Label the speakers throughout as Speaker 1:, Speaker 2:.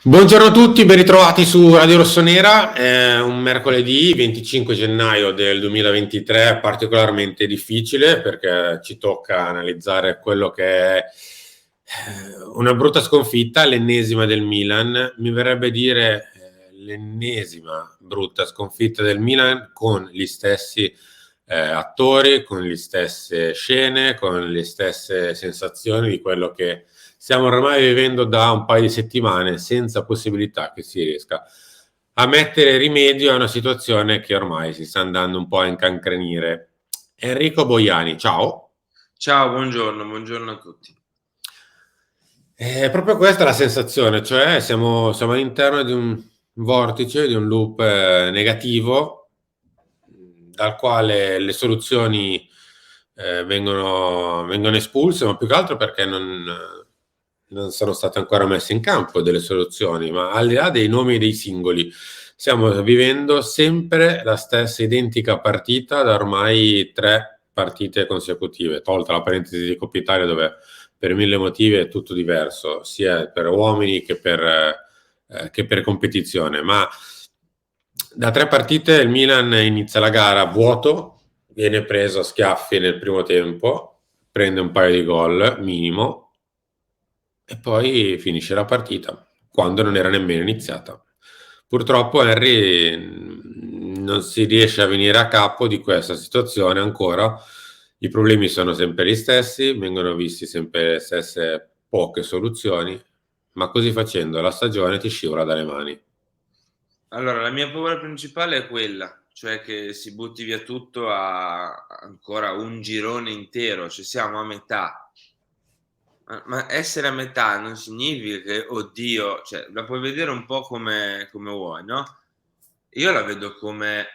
Speaker 1: Buongiorno a tutti, ben ritrovati su Radio Rossonera. È un mercoledì 25 gennaio del 2023 particolarmente difficile perché ci tocca analizzare quello che è una brutta sconfitta, l'ennesima del Milan. Mi verrebbe dire l'ennesima brutta sconfitta del Milan con gli stessi attori, con le stesse scene, con le stesse sensazioni di quello che stiamo ormai vivendo da un paio di settimane senza possibilità che si riesca a mettere rimedio a una situazione che ormai si sta andando un po' a incancrenire. Enrico Boiani, ciao.
Speaker 2: Ciao, buongiorno a tutti.
Speaker 1: È proprio questa la sensazione, cioè siamo all'interno di un vortice, di un loop negativo dal quale le soluzioni vengono espulse, ma più che altro perché non sono state ancora messe in campo delle soluzioni, ma al di là dei nomi dei singoli, stiamo vivendo sempre la stessa identica partita da ormai 3 partite consecutive, tolta la parentesi di Coppa Italia dove per mille motivi è tutto diverso, sia per uomini che per competizione, ma da 3 partite il Milan inizia la gara a vuoto, viene preso a schiaffi nel primo tempo, prende un paio di gol minimo e poi finisce la partita quando non era nemmeno iniziata. Purtroppo Henry non si riesce a venire a capo di questa situazione ancora. I problemi sono sempre gli stessi, vengono visti sempre le stesse poche soluzioni, ma così facendo la stagione ti scivola dalle mani.
Speaker 2: Allora, la mia paura principale è quella, cioè che si butti via tutto a ancora un girone intero, cioè siamo a metà. Ma essere a metà non significa che, oddio, cioè la puoi vedere un po' come vuoi, no? Io la vedo come,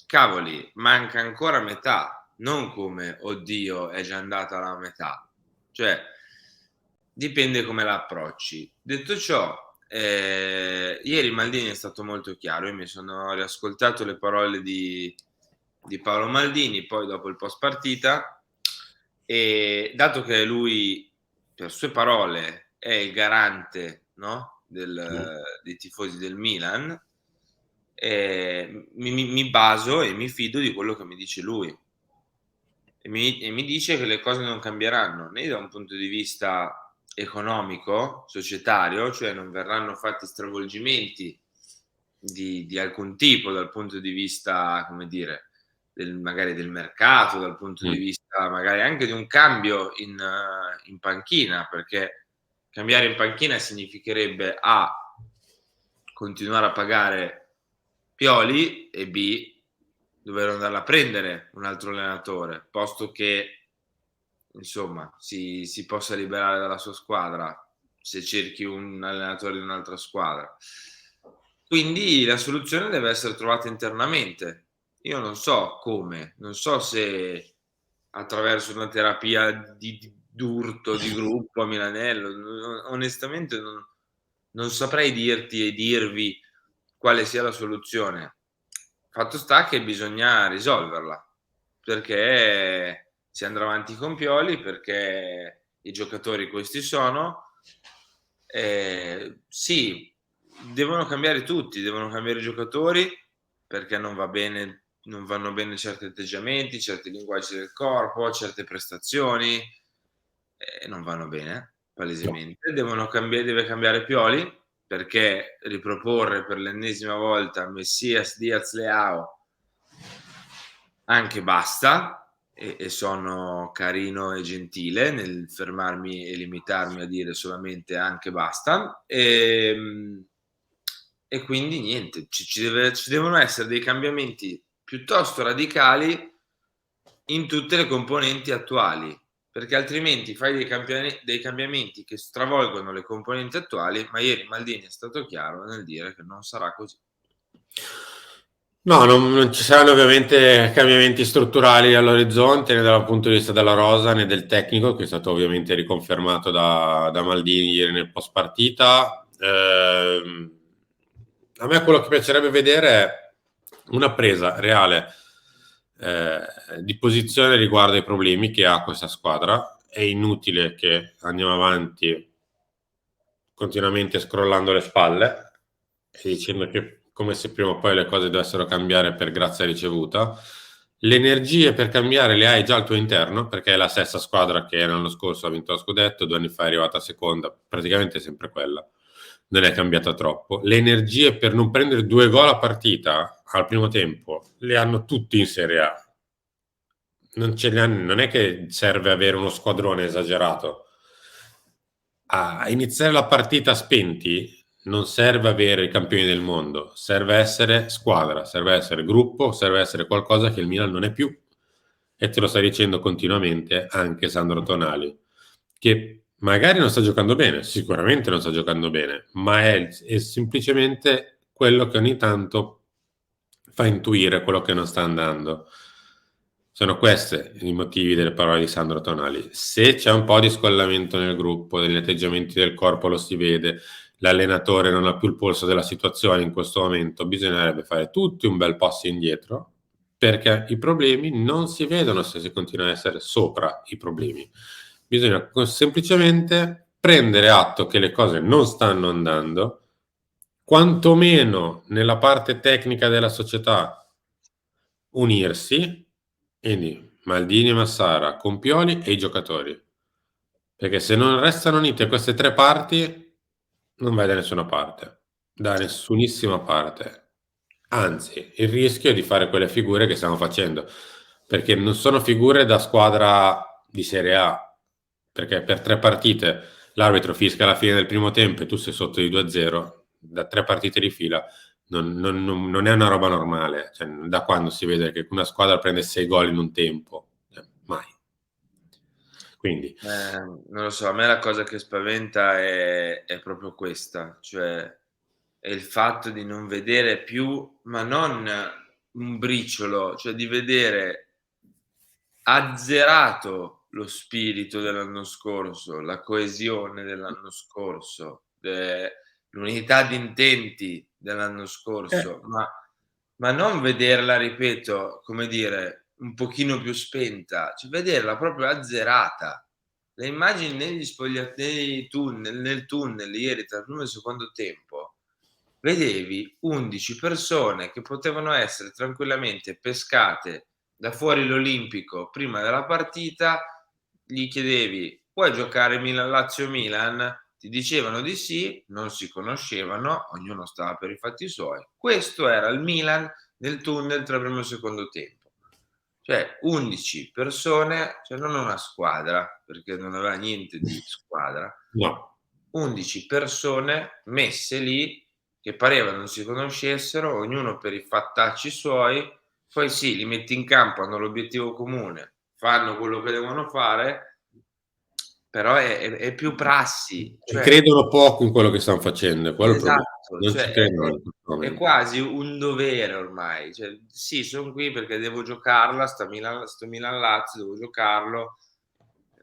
Speaker 2: cavoli, manca ancora metà, non come, oddio, è già andata la metà. Cioè, dipende come la approcci. Detto ciò, ieri Maldini è stato molto chiaro, io mi sono riascoltato le parole di Paolo Maldini, poi dopo il post partita, e dato che lui, per sue parole, è il garante, no, dei tifosi del Milan, mi baso e mi fido di quello che mi dice lui. E mi dice che le cose non cambieranno né da un punto di vista economico, societario, cioè non verranno fatti stravolgimenti di alcun tipo dal punto di vista, come dire, magari del mercato, dal punto di
Speaker 1: Mm.
Speaker 2: vista magari anche di un cambio in panchina, perché cambiare in panchina significherebbe A, continuare a pagare Pioli e B, dover andare a prendere un altro allenatore, posto che insomma si possa liberare dalla sua squadra se cerchi un allenatore di un'altra squadra. Quindi la soluzione deve essere trovata internamente. Io non so come, non so se attraverso una terapia d'urto, di gruppo a Milanello, onestamente non saprei dirti e dirvi quale sia la soluzione. Fatto sta che bisogna risolverla, perché si andrà avanti con Pioli, perché i giocatori questi sono. Sì, devono cambiare tutti, devono cambiare i giocatori, perché non vanno bene certi atteggiamenti, certi linguaggi del corpo, certe prestazioni, non vanno bene,
Speaker 1: No.
Speaker 2: palesemente. Deve cambiare Pioli, perché riproporre per l'ennesima volta Messias, Diaz, Leao anche basta, e sono carino e gentile nel fermarmi e limitarmi a dire solamente anche basta. E quindi niente, ci devono essere dei cambiamenti piuttosto radicali in tutte le componenti attuali, perché altrimenti fai dei cambiamenti che stravolgono le componenti attuali, ma ieri Maldini è stato chiaro nel dire che non sarà così.
Speaker 1: No, non ci saranno ovviamente cambiamenti strutturali all'orizzonte né dal punto di vista della rosa né del tecnico, che è stato ovviamente riconfermato da Maldini ieri nel post partita. A me quello che piacerebbe vedere è una presa reale di posizione riguardo ai problemi che ha questa squadra. È inutile che andiamo avanti continuamente scrollando le spalle e dicendo che come se prima o poi le cose dovessero cambiare per grazia ricevuta. Le energie per cambiare le hai già al tuo interno, perché è la stessa squadra che l'anno scorso ha vinto lo scudetto, 2 anni fa è arrivata seconda, praticamente è sempre quella, non è cambiata troppo. Le energie per non prendere 2 gol a partita al primo tempo le hanno tutti in Serie A. Non è che serve avere uno squadrone esagerato. A iniziare la partita spenti non serve avere i campioni del mondo, serve essere squadra, serve essere gruppo, serve essere qualcosa che il Milan non è più. E te lo sta dicendo continuamente anche Sandro Tonali, che magari non sta giocando bene, sicuramente non sta giocando bene, ma è semplicemente quello che ogni tanto fa intuire quello che non sta andando. Sono questi i motivi delle parole di Sandro Tonali. Se c'è un po' di scollamento nel gruppo, degli atteggiamenti del corpo lo si vede, l'allenatore non ha più il polso della situazione in questo momento, bisognerebbe fare tutti un bel passo indietro, perché i problemi non si vedono se si continua a essere sopra i problemi. Bisogna semplicemente prendere atto che le cose non stanno andando, quantomeno nella parte tecnica della società unirsi, quindi Maldini e Massara, con Pioli e i giocatori. Perché se non restano unite queste tre parti, non vai da nessuna parte, da nessunissima parte. Anzi, il rischio è di fare quelle figure che stiamo facendo, perché non sono figure da squadra di Serie A, perché per 3 partite l'arbitro fischia alla fine del primo tempo e tu sei sotto di 2-0, da 3 partite di fila non è una roba normale. Cioè, da quando si vede che una squadra prende 6 gol in un tempo? Mai. Quindi
Speaker 2: Non lo so, a me la cosa che spaventa è proprio questa, cioè è il fatto di non vedere più, ma non un briciolo, cioè di vedere azzerato lo spirito dell'anno scorso, la coesione dell'anno scorso, l'unità di intenti dell'anno scorso, ma non vederla, ripeto, come dire, un pochino più spenta, cioè vederla proprio azzerata. Le immagini nei tunnel, nel tunnel ieri tra il primo e il secondo tempo, vedevi 11 persone che potevano essere tranquillamente pescate da fuori l'Olimpico prima della partita, gli chiedevi: "Puoi giocare Milan-Lazio-Milan?" Ti dicevano di sì, non si conoscevano, ognuno stava per i fatti suoi. Questo era il Milan nel tunnel tra primo e secondo tempo. Cioè 11 persone, cioè non una squadra, perché non aveva niente di squadra,
Speaker 1: no.
Speaker 2: 11 persone messe lì che pareva non si conoscessero, ognuno per i fattacci suoi, poi sì, li metti in campo, hanno l'obiettivo comune, fanno quello che devono fare, però è più prassi,
Speaker 1: E
Speaker 2: cioè
Speaker 1: credono poco in quello che stanno facendo, è quello il problema.
Speaker 2: esatto,
Speaker 1: Non
Speaker 2: cioè
Speaker 1: ci credono in questo
Speaker 2: è
Speaker 1: momento.
Speaker 2: quasi un dovere ormai. Cioè, sì, son qui perché devo giocarla, sto Milan-Lazio, devo giocarlo,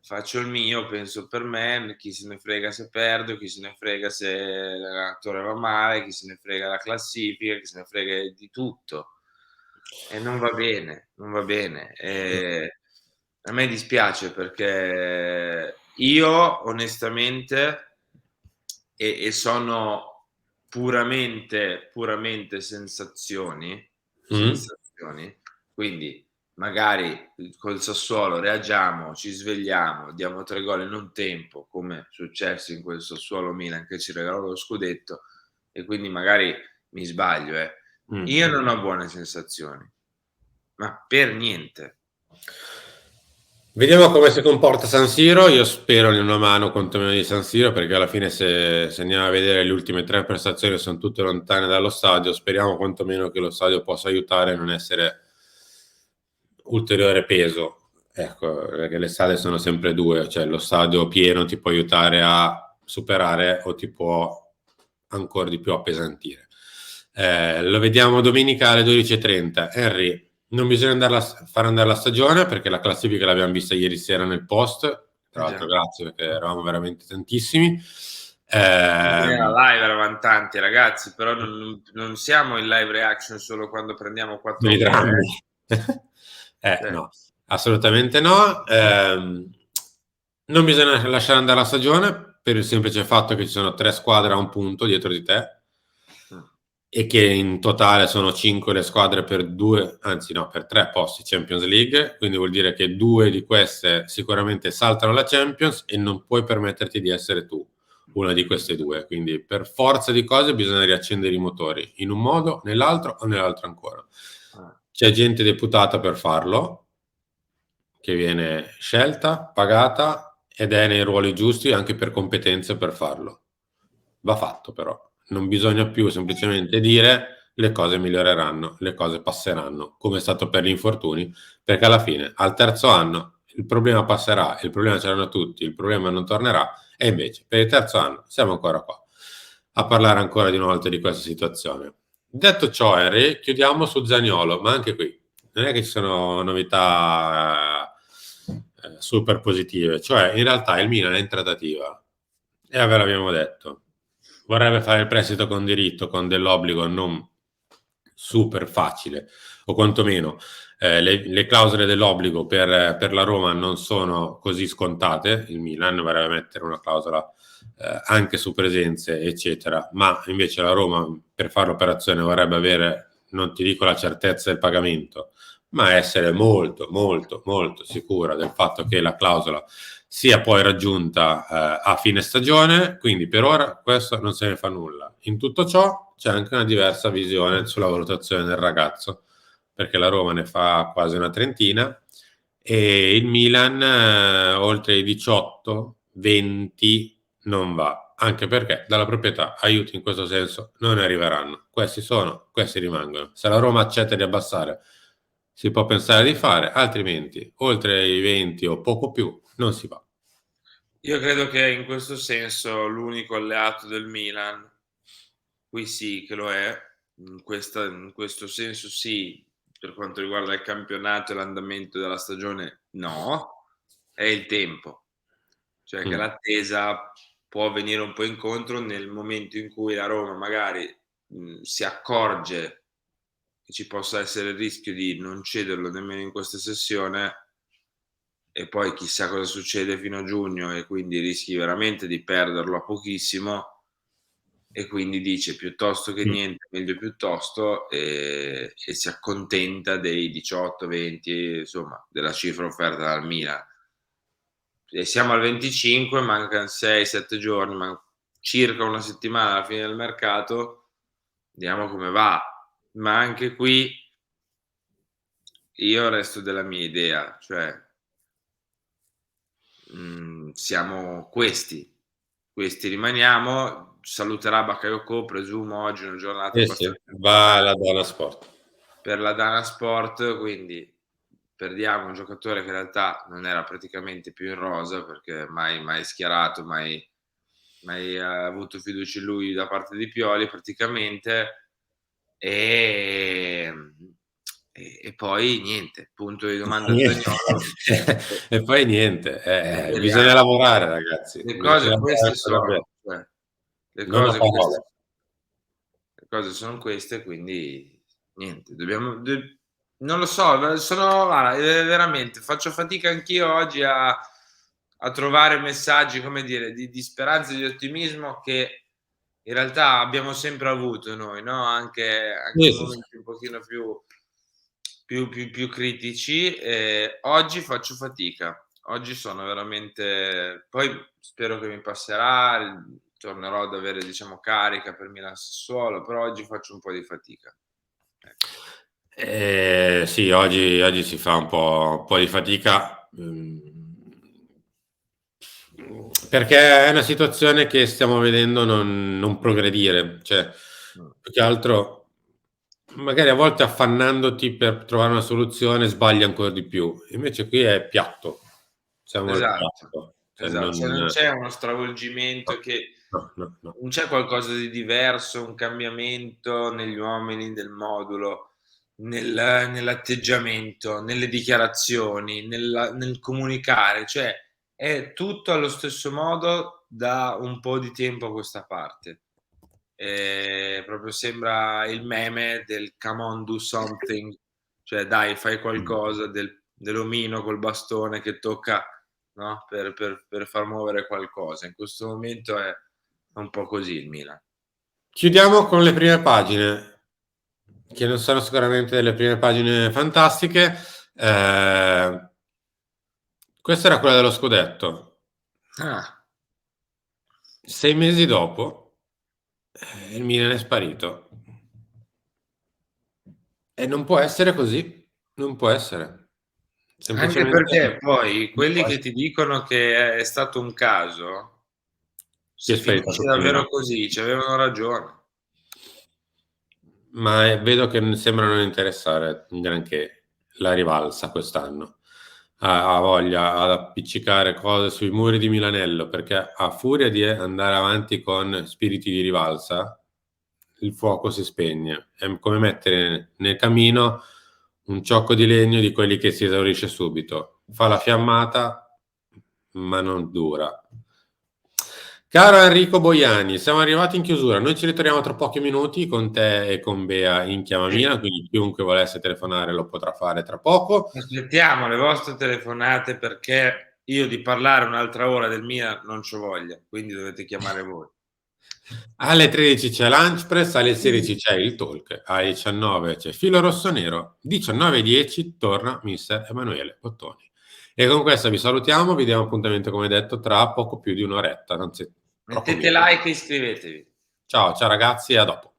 Speaker 2: faccio il mio, penso per me, chi se ne frega se perdo, chi se ne frega se l'allenatore va male, chi se ne frega la classifica, chi se ne frega di tutto. E non va bene, non va bene. A me dispiace perché io onestamente sono puramente
Speaker 1: Mm?
Speaker 2: sensazioni, quindi magari col Sassuolo reagiamo, ci svegliamo, diamo 3 gol in un tempo, come è successo in quel Sassuolo Milan che ci regalò lo scudetto, e quindi magari mi sbaglio,
Speaker 1: Mm.
Speaker 2: Io non ho buone sensazioni, ma per niente.
Speaker 1: Vediamo come si comporta San Siro. Io spero in una mano quantomeno di San Siro, perché alla fine se andiamo a vedere le ultime 3 prestazioni sono tutte lontane dallo stadio. Speriamo quantomeno che lo stadio possa aiutare a non essere ulteriore peso. Ecco, perché le strade sono sempre due, cioè lo stadio pieno ti può aiutare a superare o ti può ancora di più appesantire. Lo vediamo domenica alle 12:30. Henry, non bisogna far andare la stagione, perché la classifica l'abbiamo vista ieri sera nel post. Tra l'altro, grazie, perché eravamo veramente tantissimi.
Speaker 2: Nella live eravamo tanti ragazzi, però non siamo in live reaction solo quando prendiamo 4
Speaker 1: Dei
Speaker 2: gol.
Speaker 1: drammi.
Speaker 2: Cioè,
Speaker 1: No, assolutamente no. Non bisogna lasciare andare la stagione, per il semplice fatto che ci sono 3 squadre a un punto dietro di te e che in totale sono 5 le squadre per 2, anzi no, per 3 posti Champions League, quindi vuol dire che 2 di queste sicuramente saltano la Champions e non puoi permetterti di essere tu una di queste 2, quindi per forza di cose bisogna riaccendere i motori in un modo, nell'altro o nell'altro ancora. C'è gente deputata per farlo, che viene scelta, pagata ed è nei ruoli giusti anche per competenze per farlo. Va fatto però, non bisogna più semplicemente dire le cose miglioreranno, le cose passeranno, come è stato per gli infortuni, perché alla fine al terzo anno il problema passerà, il problema c'erano tutti, il problema non tornerà e invece per il terzo anno siamo ancora qua a parlare ancora di una volta di questa situazione. Detto ciò, Henry, chiudiamo su Zaniolo, ma anche qui non è che ci sono novità super positive, cioè in realtà il Milan è in trattativa e ve l'abbiamo detto, vorrebbe fare il prestito con diritto, con dell'obbligo non super facile, o quantomeno le clausole dell'obbligo per la Roma non sono così scontate, il Milan vorrebbe mettere una clausola anche su presenze, eccetera, ma invece la Roma per fare l'operazione vorrebbe avere, non ti dico la certezza del pagamento, ma essere molto, molto, molto sicura del fatto che la clausola sia poi raggiunta a fine stagione, quindi per ora questo non se ne fa nulla. In tutto ciò c'è anche una diversa visione sulla valutazione del ragazzo, perché la Roma ne fa quasi una trentina e il Milan oltre i 18-20 non va, anche perché dalla proprietà aiuti in questo senso non ne arriveranno. Questi sono, questi rimangono. Se la Roma accetta di abbassare, si può pensare di fare, altrimenti oltre i 20 o poco più non si va.
Speaker 2: Io credo che in questo senso l'unico alleato del Milan, qui sì che lo è, in questo senso sì, per quanto riguarda il campionato e l'andamento della stagione no, è il tempo. Cioè che l'attesa può venire un po' incontro nel momento in cui la Roma magari si accorge che ci possa essere il rischio di non cederlo nemmeno in questa sessione e poi chissà cosa succede fino a giugno e quindi rischi veramente di perderlo a pochissimo e quindi dice piuttosto che niente, meglio piuttosto e si accontenta dei 18-20, insomma, della cifra offerta dal Milan. E siamo al 25, mancano 6-7 giorni, circa una settimana alla fine del mercato, vediamo come va. Ma anche qui io resto della mia idea, cioè siamo questi rimaniamo, saluterà Bakayoko, presumo oggi una giornata
Speaker 1: Sì,
Speaker 2: abbastanza
Speaker 1: va
Speaker 2: importante
Speaker 1: alla Dana Sport.
Speaker 2: per la Dana Sport, quindi perdiamo un giocatore che in realtà non era praticamente più in rosa perché mai schierato, mai avuto fiducia in lui da parte di Pioli praticamente e, e poi niente, punto di domanda a Zaniolo.
Speaker 1: E poi niente, bisogna
Speaker 2: Speriamo.
Speaker 1: lavorare ragazzi,
Speaker 2: Le
Speaker 1: bisogna
Speaker 2: cose
Speaker 1: lavorare
Speaker 2: queste
Speaker 1: per davvero.
Speaker 2: sono, cioè, le
Speaker 1: Non ho
Speaker 2: cose queste,
Speaker 1: parole.
Speaker 2: le cose sono queste, quindi niente, non lo so, sono, guarda, veramente, faccio fatica anch'io oggi a trovare messaggi, come dire, di speranza e di ottimismo che in realtà abbiamo sempre avuto noi, no? Anche
Speaker 1: Sì,
Speaker 2: in
Speaker 1: sì, sì.
Speaker 2: momenti un pochino più critici. Oggi faccio fatica. Oggi sono veramente. Poi spero che mi passerà, tornerò ad avere, diciamo, carica per Milan Sassuolo, però oggi faccio un po' di fatica. Ecco.
Speaker 1: Sì, oggi si fa un po' di fatica, perché è una situazione che stiamo vedendo non progredire, cioè
Speaker 2: Mm.
Speaker 1: più che altro magari a volte affannandoti per trovare una soluzione sbagli ancora di più, invece qui è piatto, siamo al
Speaker 2: Esatto,
Speaker 1: piatto, cioè
Speaker 2: esatto.
Speaker 1: non
Speaker 2: Cioè non c'è uno
Speaker 1: no,
Speaker 2: stravolgimento che
Speaker 1: no.
Speaker 2: non c'è qualcosa di diverso, un cambiamento negli uomini del modulo, nell'atteggiamento, nelle dichiarazioni, nel comunicare, cioè è tutto allo stesso modo da un po' di tempo a questa parte. Proprio sembra il meme del come on, do something, cioè dai, fai qualcosa dell'omino col bastone che tocca no? Per far muovere qualcosa. In questo momento è un po' così il Milan.
Speaker 1: Chiudiamo con le prime pagine, che non sono sicuramente delle prime pagine fantastiche. Questa era quella dello scudetto.
Speaker 2: Ah,
Speaker 1: 6 mesi dopo, il Milan è sparito. E non può essere così. Non può essere.
Speaker 2: anche
Speaker 1: Semplicemente
Speaker 2: perché poi
Speaker 1: non
Speaker 2: quelli
Speaker 1: può
Speaker 2: che
Speaker 1: essere.
Speaker 2: ti dicono che è stato un caso,
Speaker 1: Chi è
Speaker 2: se
Speaker 1: sparito
Speaker 2: finisce
Speaker 1: tutto il Milan.
Speaker 2: davvero così, ci avevano ragione.
Speaker 1: Ma vedo che sembra non interessare granché la rivalsa quest'anno. Ha voglia ad appiccicare cose sui muri di Milanello, perché a furia di andare avanti con spiriti di rivalsa, il fuoco si spegne. È come mettere nel camino un ciocco di legno di quelli che si esaurisce subito. Fa la fiammata, ma non dura. Caro Enrico Boiani, siamo arrivati in chiusura. Noi ci ritorniamo tra pochi minuti con te e con Bea in chiamamina, quindi chiunque volesse telefonare lo potrà fare tra poco.
Speaker 2: Aspettiamo le vostre telefonate perché io di parlare un'altra ora del Milan non c'ho voglia, quindi dovete chiamare voi.
Speaker 1: Alle 13 c'è Lunch Press, alle 16 c'è il Talk, alle 19 c'è Filo Rossonero, 19:10 torna Mister Emanuele Bottoni. E con questo vi salutiamo, vi diamo appuntamento come detto tra poco più di un'oretta, anzi troppo
Speaker 2: Mettete
Speaker 1: meno.
Speaker 2: like e iscrivetevi.
Speaker 1: Ciao, ciao ragazzi e a dopo.